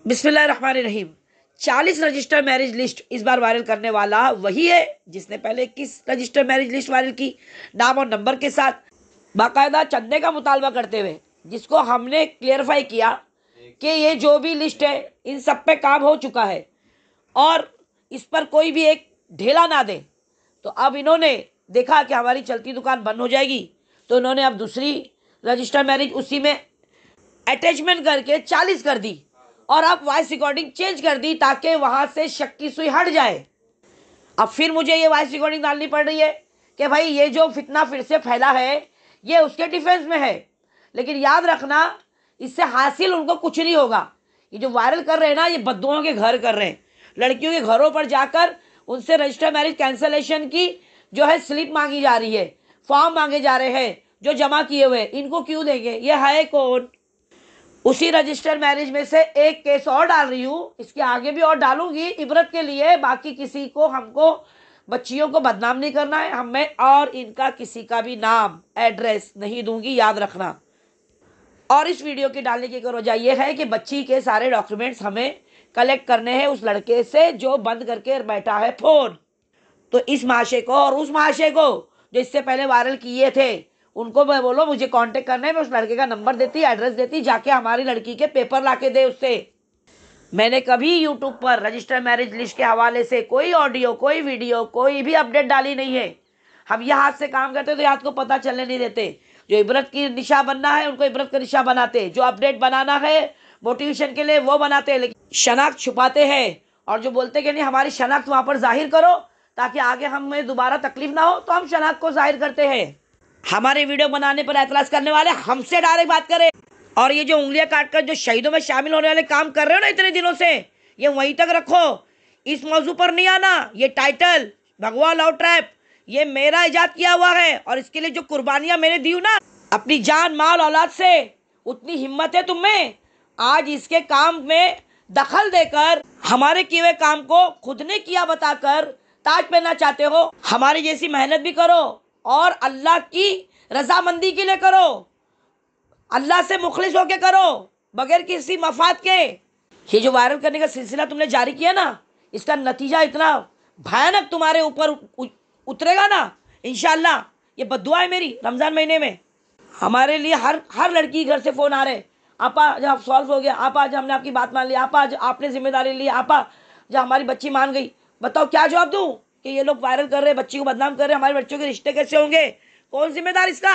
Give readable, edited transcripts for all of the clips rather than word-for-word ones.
बिस्मिल्लाहिर्रहमानिर्रहीम। 40 register marriage list इस बार viral करने वाला वही है जिसने पहले 21 रजिस्टर मैरिज लिस्ट वायरल की, नाम और नंबर के साथ बाकायदा चंदे का मुतालबा करते हुए, जिसको हमने क्लियरफाई किया कि ये जो भी लिस्ट है इन सब पे काम हो चुका है और इस पर कोई भी एक ढेला ना दे। तो अब इन्होंने देखा कि हमारी चलती दुकान बंद हो जाएगी, तो इन्होंने अब दूसरी रजिस्टर मैरिज उसी में अटैचमेंट करके 40 कर दी और अब वॉइस रिकॉर्डिंग चेंज कर दी ताकि वहां से शक की सुई हट जाए। अब फिर मुझे ये वॉइस रिकॉर्डिंग डालनी पड़ रही है कि भाई ये जो फितना फिर से फैला है ये उसके डिफेंस में है, लेकिन याद रखना इससे हासिल उनको कुछ नहीं होगा। ये जो वायरल कर रहे हैं ना, ये बद्दुओं के घर कर रहे हैं। लड़कियों के घरों पर जाकर उनसे रजिस्टर मैरिज कैंसलेशन की जो है स्लिप मांगी जा रही है, फॉर्म मांगे जा रहे हैं जो जमा किए हुए। इनको क्यों देंगे? ये है कौन? उसी रजिस्टर मैरिज में से एक केस और डाल रही हूँ, इसके आगे भी और डालूंगी इबरत के लिए। बाकी किसी को, हमको बच्चियों को बदनाम नहीं करना है, हमें और इनका किसी का भी नाम एड्रेस नहीं दूंगी, याद रखना। और इस वीडियो की डालने की वजह यह है कि बच्ची के सारे डॉक्यूमेंट्स हमें कलेक्ट करने हैं उस लड़के से जो बंद करके बैठा है फोन। तो इस महाशय को और उस महाशय को जो इससे पहले वायरल किए थे उनको मैं बोलो मुझे कांटेक्ट करना है, मैं उस लड़के का नंबर देती, एड्रेस देती, जाके हमारी लड़की के पेपर लाके दे उससे। मैंने कभी यूट्यूब पर रजिस्टर मैरिज लिस्ट के हवाले से कोई ऑडियो, कोई वीडियो, कोई भी अपडेट डाली नहीं है। हम यह हाथ से काम करते तो हाथ को पता चलने नहीं देते। जो इबरत की निशा बनना है उनको इबरत का निशा बनाते, जो अपडेट बनाना है मोटिवेशन के लिए वो बनाते, लेकिन शनाख्त छुपाते हैं। और जो बोलते कि नहीं हमारी शनाख्त वहां पर जाहिर करो ताकि आगे हमें दोबारा तकलीफ ना हो, तो हम शनाख्त को जाहिर करते हैं। हमारे वीडियो बनाने पर एतराज करने वाले हमसे डायरेक्ट बात करें। और ये जो उंगलियां काटकर जो शहीदों में शामिल होने वाले काम कर रहे हो ना इतने दिनों से, ये वहीं तक रखो, इस मौजू पर नहीं आना। ये टाइटल भगवा लव ट्रैप ये मेरा इजाद किया हुआ है और इसके लिए जो कुर्बानियां मैंने दी ना अपनी जान माल औलाद से, उतनी हिम्मत है तुम में। आज इसके काम में दखल देकर हमारे किए हुए काम को खुद ने किया बताकर ताज पहनना चाहते हो। हमारी जैसी मेहनत भी करो और अल्लाह की रजामंदी के लिए करो, अल्लाह से मुखलिस होके करो, बगैर किसी मफाद के। ये जो वायरल करने का सिलसिला तुमने जारी किया ना, इसका नतीजा इतना भयानक तुम्हारे ऊपर उतरेगा ना इंशाअल्लाह। ये बद्दुआ है मेरी। रमज़ान महीने में हमारे लिए हर लड़की घर से फ़ोन आ रहे, आपा जब सॉल्व हो गया, आपा जब हमने आपकी बात मान ली, आपा जब आपने जिम्मेदारी ली, आपा जब हमारी बच्ची मान गई। बताओ क्या जवाब दूँ कि ये लोग वायरल कर रहे, बच्ची को बदनाम कर रहे, हमारे बच्चों के रिश्ते कैसे होंगे? कौन जिम्मेदार इसका?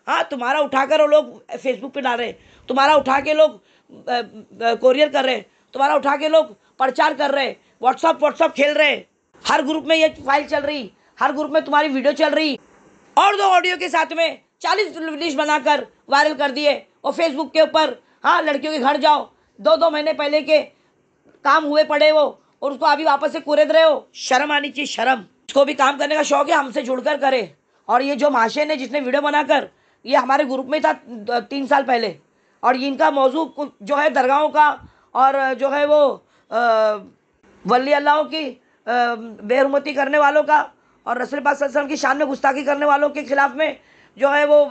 हाँ, तुम्हारा उठाकर वो लोग फेसबुक पे डाल रहे, तुम्हारा उठा के लोग कोरियर कर रहे, तुम्हारा उठा के लोग प्रचार कर रहे, व्हाट्सअप खेल रहे, हर ग्रुप में ये फाइल चल रही, हर ग्रुप में तुम्हारी वीडियो चल रही और 2 ऑडियो के साथ में 40 लिस्ट बनाकर वायरल कर दिए और फेसबुक के ऊपर। हाँ, लड़कियों के घर जाओ, 2-2 महीने पहले के काम हुए पड़े वो, और उसको अभी वापस से कुरेद रहे हो। शर्म आनी चाहिए, शर्म। इसको भी काम करने का शौक है, हमसे जुड़कर करे। और ये जो महाशय ने जिसने वीडियो बनाकर, ये हमारे ग्रुप में था 3 साल पहले, और इनका मौजू जो है दरगाहों का और जो है वो वली अल्लाहों की बेहुरमती करने वालों का और रसूल पाक सल्लल्लाहु अलैहि वसल्लम की शान में गुस्ताखी करने वालों के खिलाफ में जो है वो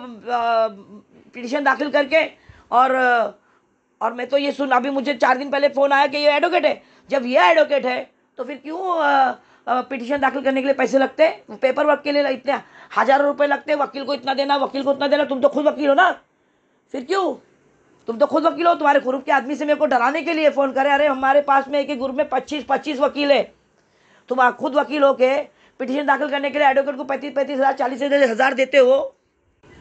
पिटीशन दाखिल करके और मैं तो ये सुन, अभी मुझे 4 दिन पहले फ़ोन आया कि ये एडवोकेट है। जब ये एडवोकेट है तो फिर क्यों पिटीशन दाखिल करने के लिए पैसे लगते? पेपर वर्क के लिए इतने हज़ारों रुपए लगते, वकील को इतना देना, वकील को इतना देना। तुम तो खुद वकील हो ना, फिर क्यों? तुम तो खुद वकील हो। तुम्हारे ग्रुप के आदमी से मेरे को डराने के लिए फ़ोन करे, अरे हमारे पास में एक ग्रुप में 25 वकील है। तुम खुद वकील हो के पिटीशन दाखिल करने के लिए एडवोकेट को 35 हज़ार 40 हज़ार देते हो।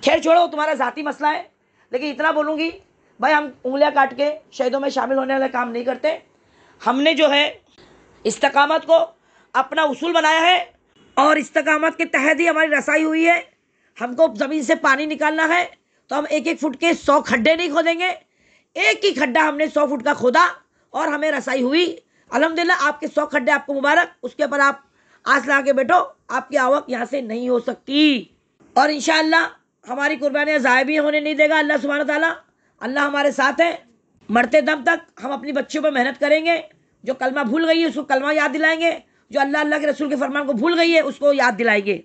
खैर छोड़ो, तुम्हारा ज़ाती मसला है। लेकिन इतना बोलूँगी भाई, हम उंगलियां काट के शहीदों में शामिल होने वाले काम नहीं करते। हमने जो है इस्तकामत को अपना उसूल बनाया है और इस्तकामत के तहत ही हमारी रसाई हुई है। हमको ज़मीन से पानी निकालना है तो हम 1-1 फुट के 100 खड्डे नहीं खोदेंगे। एक ही खड्डा हमने 100 फुट का खोदा और हमें रसाई हुई। अल्हम्दुलिल्लाह, आपके 100 खड्डे आपको मुबारक। उसके ऊपर आप आस लगा के बैठो, आपकी आवक यहाँ से नहीं हो सकती। और इंशाअल्लाह हमारी कुर्बानियाँ ज़ाया भी होने नहीं देगा अल्लाह सुब्हानहू व तआला। अल्लाह हमारे साथ है। मरते दम तक हम अपनी बच्चियों पर मेहनत करेंगे। जो कलमा भूल गई है उसको कलमा याद दिलाएंगे, जो अल्लाह के रसूल के फरमान को भूल गई है उसको याद दिलाएंगे।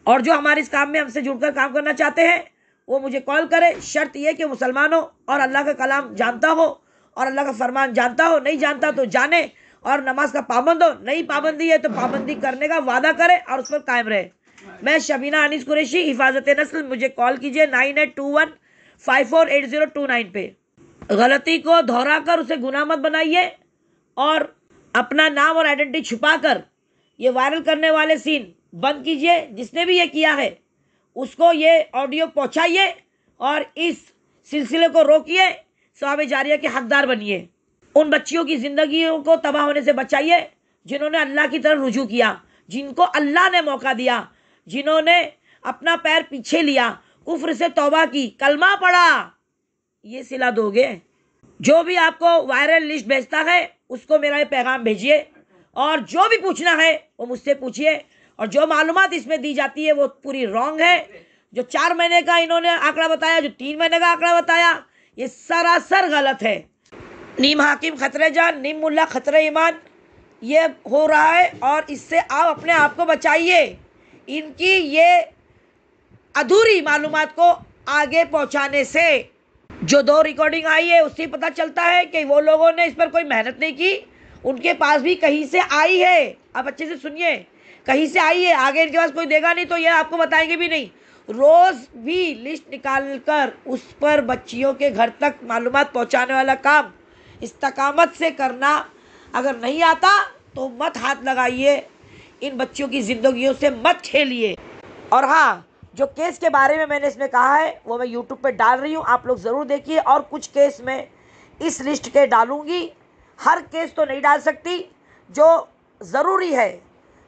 और जो हमारे इस काम में हमसे जुड़कर काम करना चाहते हैं वो मुझे कॉल करे। शर्त यह कि मुसलमान हो और अल्लाह का कलाम जानता हो और अल्लाह का फरमान जानता हो, नहीं जानता तो जाने, और नमाज का पाबंद हो, नहीं पाबंदी है तो पाबंदी करने का वादा करे और उस पर कायम रहे। मैं शबीना अनीस कुरैशी, हिफाजत नस्ल। मुझे कॉल कीजिए 9821548029 पे। गलती को दोहराकर उसे गुनाह मत बनाइए और अपना नाम और आइडेंटिटी छुपाकर ये वायरल करने वाले सीन बंद कीजिए। जिसने भी ये किया है उसको ये ऑडियो पहुंचाइए और इस सिलसिले को रोकिए, सवाब जारिया के हकदार बनिए। उन बच्चियों की जिंदगियों को तबाह होने से बचाइए जिन्होंने अल्लाह की तरफ रुजू किया, जिनको अल्लाह ने मौका दिया, जिन्होंने अपना पैर पीछे लिया, कुफ्र से तौबा की, कलमा पढ़ा। ये सिला दोगे। जो भी आपको वायरल लिस्ट भेजता है उसको मेरा ये पैगाम भेजिए, और जो भी पूछना है वो मुझसे पूछिए। और जो मालूमात इसमें दी जाती है वो पूरी रॉन्ग है। जो 4 महीने का इन्होंने आंकड़ा बताया, जो 3 महीने का आंकड़ा बताया, ये सरासर गलत है। नीम हाकिम खतरे जान, नीम मुल्ला खतरे ईमान, ये हो रहा है। और इससे आप अपने आप को बचाइए। इनकी ये अधूरी मालूमात को आगे पहुंचाने से जो 2 रिकॉर्डिंग आई है उससे पता चलता है कि वो लोगों ने इस पर कोई मेहनत नहीं की। उनके पास भी कहीं से आई है। आप अच्छे से सुनिए, कहीं से आई है। आगे इनके पास कोई देगा नहीं तो ये आपको बताएंगे भी नहीं। रोज़ भी लिस्ट निकाल कर उस पर बच्चियों के घर तक मालूमात पहुंचाने वाला काम इस्तकामत से करना। अगर नहीं आता तो मत हाथ लगाइए, इन बच्चियों की ज़िंदगियों से मत खेलिए। और हाँ, जो केस के बारे में मैंने इसमें कहा है वो मैं यूट्यूब पे डाल रही हूँ, आप लोग ज़रूर देखिए। और कुछ केस मैं इस लिस्ट के डालूँगी। हर केस तो नहीं डाल सकती, जो ज़रूरी है,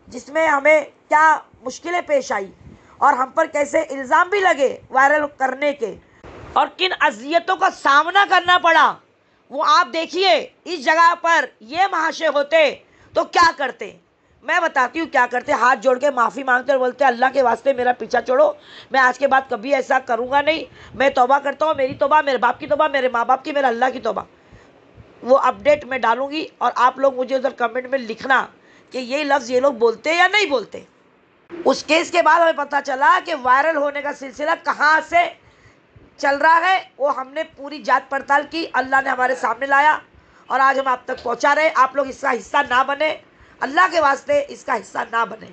जिसमें हमें क्या मुश्किलें पेश आई और हम पर कैसे इल्ज़ाम भी लगे वायरल करने के, और किन अज़ियतों का सामना करना पड़ा, वो आप देखिए। इस जगह पर ये महाशय होते तो क्या करते, मैं बताती हूँ क्या करते। हाथ जोड़ के माफ़ी मांगते और बोलते अल्लाह के वास्ते मेरा पीछा छोड़ो, मैं आज के बाद कभी ऐसा करूँगा नहीं, मैं तौबा करता हूँ, मेरी तौबा, मेरे बाप की तौबा, मेरे माँ बाप की, मेरे अल्लाह की तौबा। वो अपडेट मैं डालूँगी और आप लोग मुझे उधर कमेंट में लिखना कि ये लफ्ज़ ये लोग बोलते हैं या नहीं बोलते। उस केस के बाद हमें पता चला कि वायरल होने का सिलसिला कहाँ से चल रहा है। वो हमने पूरी जांच पड़ताल की, अल्लाह ने हमारे सामने लाया और आज हम आप तक पहुँचा रहे। आप लोग इसका हिस्सा ना बने, अल्लाह के वास्ते इसका हिस्सा ना बने।